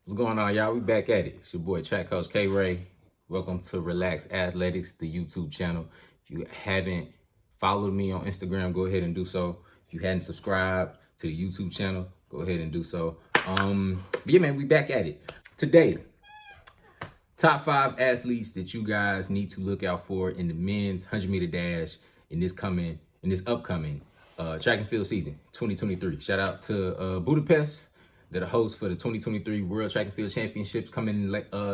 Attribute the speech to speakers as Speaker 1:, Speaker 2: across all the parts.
Speaker 1: What's going on, y'all? We back at it. It's your boy, Track Coach K-Ray. Welcome to Relax Athletics, the YouTube channel. If you haven't followed me on Instagram, go ahead and do so. If you hadn't subscribed to the YouTube channel, go ahead and do so. But yeah, man, we back at it. Today, top 5 athletes that you guys need to look out for in the men's 100-meter dash in this upcoming track and field season 2023. Shout out to Budapest. They're the host for the 2023 World Track and Field Championships coming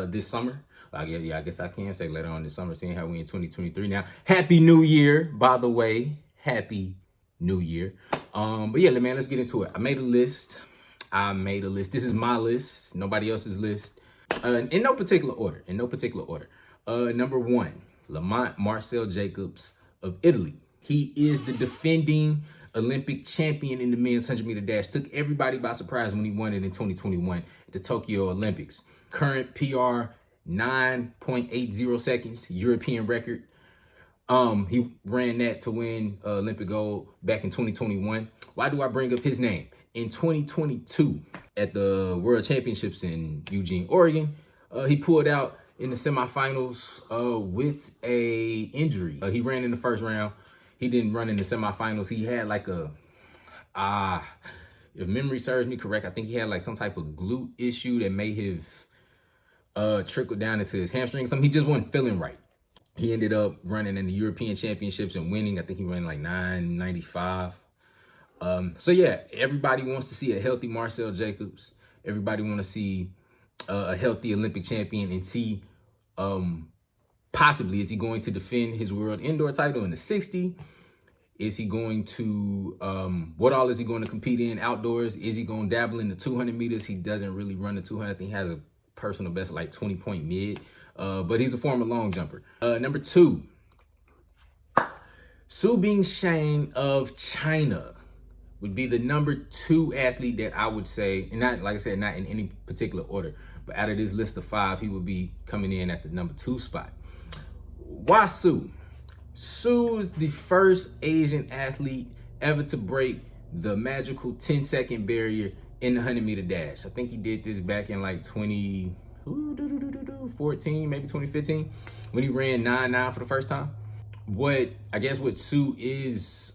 Speaker 1: this summer. I guess I can say later on this summer, seeing how we in 2023 now. Happy New Year, by the way. Happy New Year. But yeah, man, let's get into it. I made a list. This is my list, nobody else's list. In no particular order. Number 1, Lamont Marcel Jacobs of Italy. He is the defending Olympic champion in the men's 100-meter dash. Took everybody by surprise when he won it in 2021 at the Tokyo Olympics. Current PR, 9.80 seconds, European record. He ran that to win Olympic gold back in 2021. Why do I bring up his name? In 2022, at the World Championships in Eugene, Oregon, he pulled out in the semifinals with a injury. He ran in the first round. He didn't run in the semifinals. He had like if memory serves me correct, I think he had like some type of glute issue that may have trickled down into his hamstring. He just wasn't feeling right. He ended up running in the European Championships and winning. I think he ran like 9:95. So yeah, everybody wants to see a healthy Marcel Jacobs. Everybody want to see a healthy Olympic champion and see possibly, is he going to defend his world indoor title in the 60? Is he going to, what all is he going to compete in outdoors? Is he going to dabble in the 200 meters? He doesn't really run the 200. I think he has a personal best like 20-point mid, but he's a former long jumper. Number 2, Su Bingsheng of China would be the number 2 athlete that I would say, and not, like I said, not in any particular order, but out of this list of 5, he would be coming in at the number 2 spot. Why Su? Su is the first Asian athlete ever to break the magical 10-second barrier in the 100-meter dash. I think he did this back in like 2014, maybe 2015, when he ran 9.9 for the first time. What Su is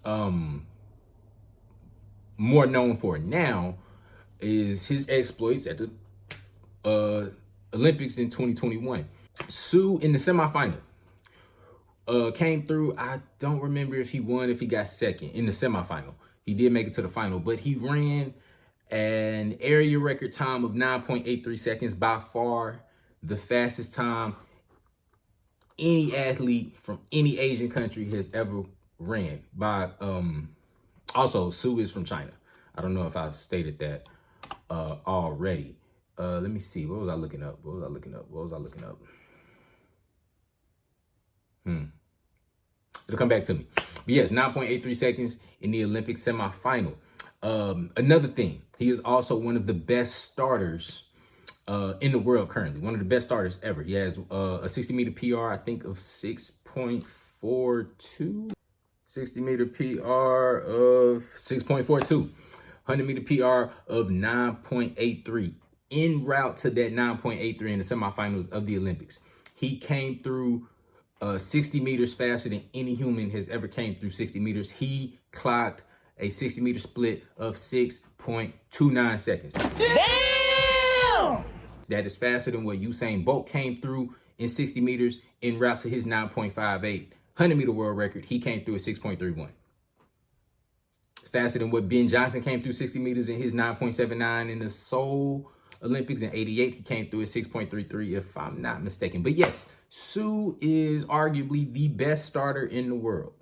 Speaker 1: more known for now is his exploits at the Olympics in 2021. Su in the semifinal came through. I don't remember if he won, if he got second in the semifinal. He did make it to the final, but he ran an area record time of 9.83 seconds, by far the fastest time any athlete from any Asian country has ever ran. Also, Su is from China. I don't know if I've stated that already. Let me see. What was I looking up? It'll come back to me. But yes, 9.83 seconds in the Olympic semifinal. Another thing, he is also one of the best starters in the world currently. One of the best starters ever. He has a 60-meter PR, I think, of 6.42. 60-meter PR of 6.42. 100-meter PR of 9.83. En route to that 9.83 in the semifinals of the Olympics. He came through 60 meters faster than any human has ever came through 60 meters. He clocked a 60-meter split of 6.29 seconds. Damn! That is faster than what Usain Bolt came through in 60 meters en route to his 9.58 100-meter world record. He came through at 6.31. Faster than what Ben Johnson came through 60 meters in his 9.79 in the Seoul Olympics in 88. He came through at 6.33, if I'm not mistaken. But yes, Su is arguably the best starter in the world.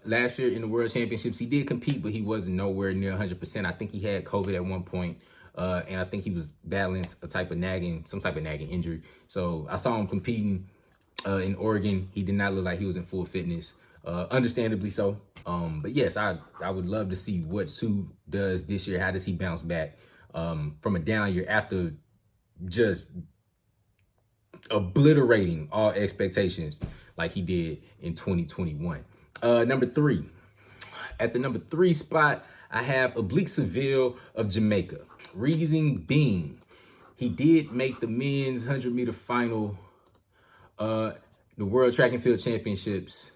Speaker 1: Last year in the World Championships, he did compete, but he wasn't nowhere near 100%. I think he had COVID at one point, and I think he was battling some type of nagging injury. So I saw him competing in Oregon. He did not look like he was in full fitness, understandably so. But yes, I would love to see what Su does this year. How does he bounce back from a down year after just obliterating all expectations like he did in 2021. Number 3. At the number 3 spot, I have Oblique Seville of Jamaica. Reason being, he did make the men's 100-meter final, the World Track and Field Championships,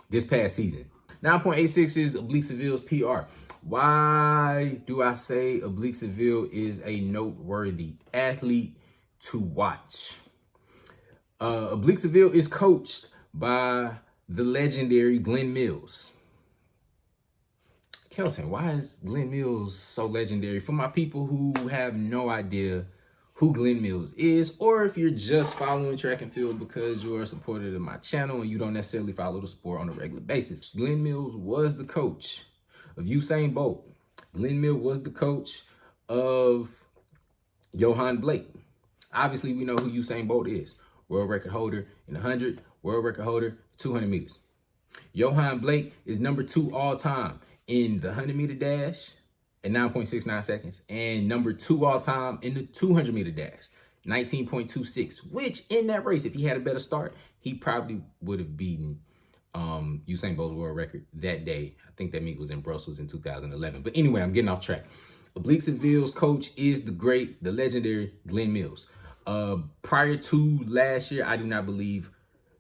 Speaker 1: this past season. 9.86 is Oblique Seville's PR. Why do I say Oblique Seville is a noteworthy athlete to watch? Oblique Seville is coached by the legendary Glenn Mills. Kelton, why is Glenn Mills so legendary? For my people who have no idea who Glenn Mills is, or if you're just following track and field because you're a supporter of my channel and you don't necessarily follow the sport on a regular basis. Glenn Mills was the coach of Usain Bolt. Glenn Mills was the coach of Johan Blake. Obviously, we know who Usain Bolt is. World record holder in 100, world record holder 200 meters. Johan Blake is number 2 all time in the 100-meter dash at 9.69 seconds, and number 2 all time in the 200-meter dash, 19.26, which in that race, if he had a better start, he probably would have beaten Usain Bolt's world record that day. I think that meet was in Brussels in 2011. But anyway, I'm getting off track. Oblique Seville's coach is the legendary Glenn Mills. Prior to last year, I do not believe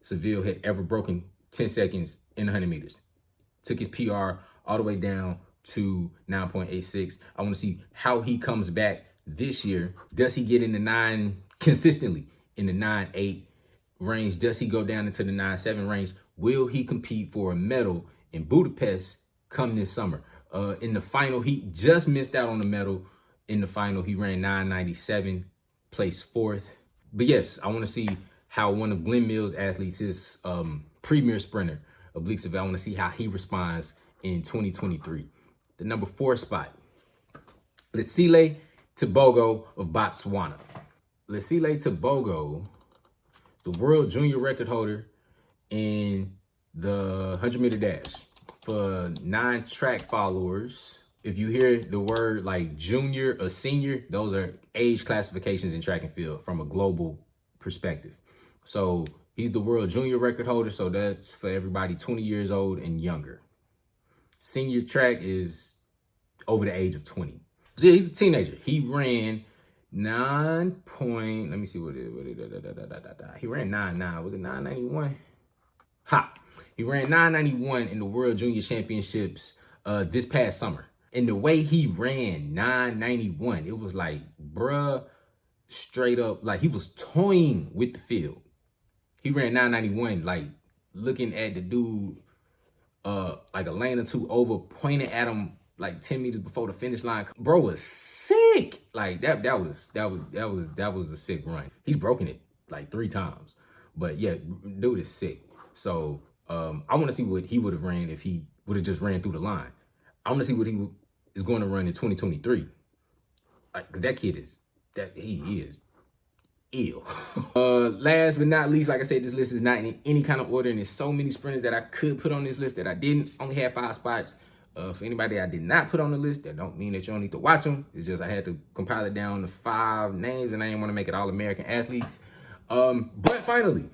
Speaker 1: Seville had ever broken 10 seconds in 100 meters. Took his PR all the way down to 9.86. I want to see how he comes back this year. Does he get in the 9 consistently in the 9.8 range? Does he go down into the 9.7 range? Will he compete for a medal in Budapest come this summer? In the final, he just missed out on the medal. In the final, he ran 9.97, placed 4th. But yes, I want to see how one of Glenn Mills' athletes, his premier sprinter, Oblique Seville, I want to see how he responds in 2023. The number 4 spot, Letsile Tebogo of Botswana. Letsile Tebogo, the world junior record holder in the 100-meter dash. For non-track followers, if you hear the word like junior or senior, those are age classifications in track and field from a global perspective. So he's the world junior record holder, so that's for everybody 20 years old and younger. Senior track is over the age of 20. So yeah, he's a teenager. He ran 9 point, let me see what it is. He ran 9.9. Was it 9.91? He ran 9.91 in the World Junior Championships this past summer. And the way he ran 9.91, it was like, bruh, straight up, like he was toying with the field. He ran 9.91, like looking at the dude like a lane or two over, pointing at him like 10 meters before the finish line. Bro was sick. Like that was a sick run. He's broken it like 3 times. But yeah, dude is sick. So I want to see what he would have ran if he would have just ran through the line. I want to see what he is going to run in 2023. Like, cause that kid is he is ill. Last but not least, like I said, this list is not in any kind of order, and there's so many sprinters that I could put on this list that I didn't. Only had 5 spots. For anybody I did not put on the list, that don't mean that you don't need to watch them. It's just I had to compile it down to 5 names, and I didn't want to make it all American athletes. But finally,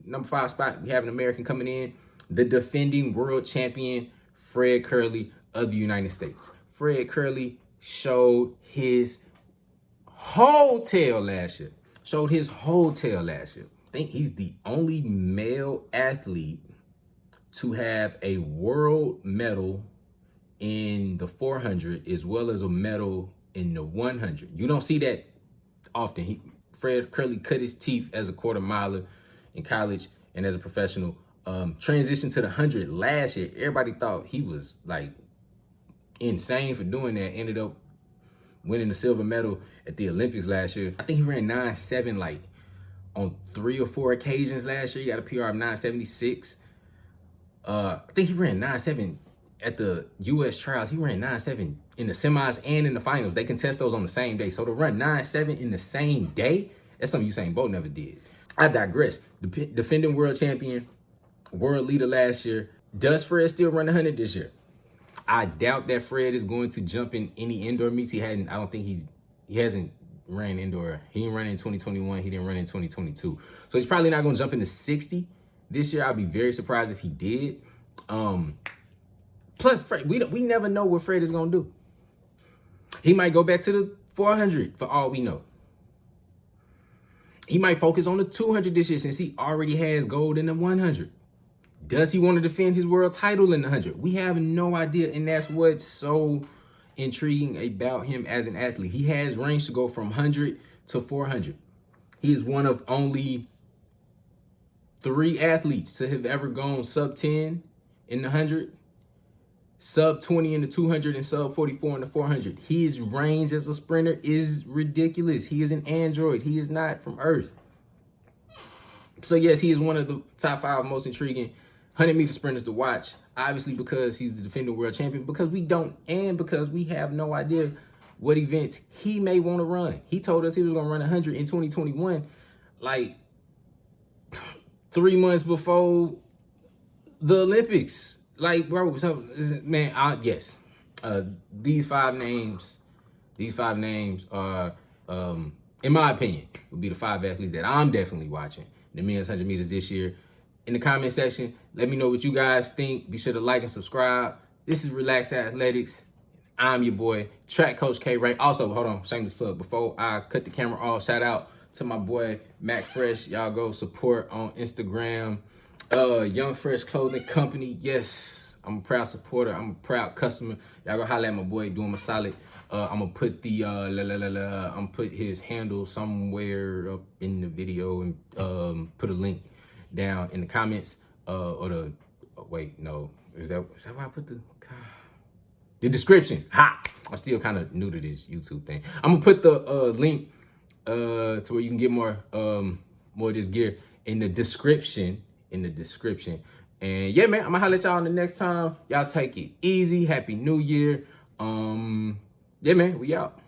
Speaker 1: number 5 spot, we have an American coming in, the defending world champion, Fred Kerley of the United States. Fred Kerley showed his whole tail last year. I think he's the only male athlete to have a world medal in the 400 as well as a medal in the 100. You don't see that often. Fred Kerley cut his teeth as a quarter miler in college and as a professional. Transitioned to the 100 last year. Everybody thought he was like insane for doing that. Ended up winning the silver medal at the Olympics last year. I think he ran 9.7 like on 3 or 4 occasions last year. He got a PR of 9.76. I think he ran 9.7 at the U.S. trials. He ran 9.7 in the semis and in the finals. They contest those on the same day. So to run 9.7 in the same day, that's something Usain Bolt never did. I digress. Defending world champion, world leader last year. Does Fred still run 100 this year? I doubt that Fred is going to jump in any indoor meets. I don't think he hasn't ran indoor. He didn't run in 2021. He didn't run in 2022. So he's probably not going to jump into 60 this year. I'd be very surprised if he did. Plus, Fred, we never know what Fred is going to do. He might go back to the 400 for all we know. He might focus on the 200 this year since he already has gold in the 100. Does he want to defend his world title in the 100? We have no idea, and that's what's so intriguing about him as an athlete. He has range to go from 100 to 400. He is one of only 3 athletes to have ever gone sub 10 in the 100, sub 20 in the 200, and sub 44 in the 400. His range as a sprinter is ridiculous. He is an android. He is not from Earth. So yes, he is one of the top 5 most intriguing 100-meter sprinters to watch. Obviously, because he's the defending world champion, because we have no idea what events he may want to run. He told us he was going to run 100 in 2021, like 3 months before the Olympics. Like, bro, so, man, yes. These five names are, in my opinion, would be the 5 athletes that I'm definitely watching the men's 100 meters this year. In the comment section, let me know what you guys think. Be sure to like and subscribe. This is Relax Athletics. I'm your boy, track coach K Ray. Also, hold on, shameless plug. Before I cut the camera off, shout out to my boy Mac Fresh. Y'all go support on Instagram. Young Fresh Clothing Company. Yes, I'm a proud supporter. I'm a proud customer. Y'all go holler at my boy, doing my solid. I'm gonna put the I'm gonna put his handle somewhere up in the video and put a link down in the comments. Wait, no, is that why I put the description? Ha! I'm still kind of new to this YouTube thing. I'm gonna put the link to where you can get more of this gear in the description. And yeah, man, I'm gonna holler at y'all on the next time. Y'all take it easy. Happy New Year. Yeah, man, we out.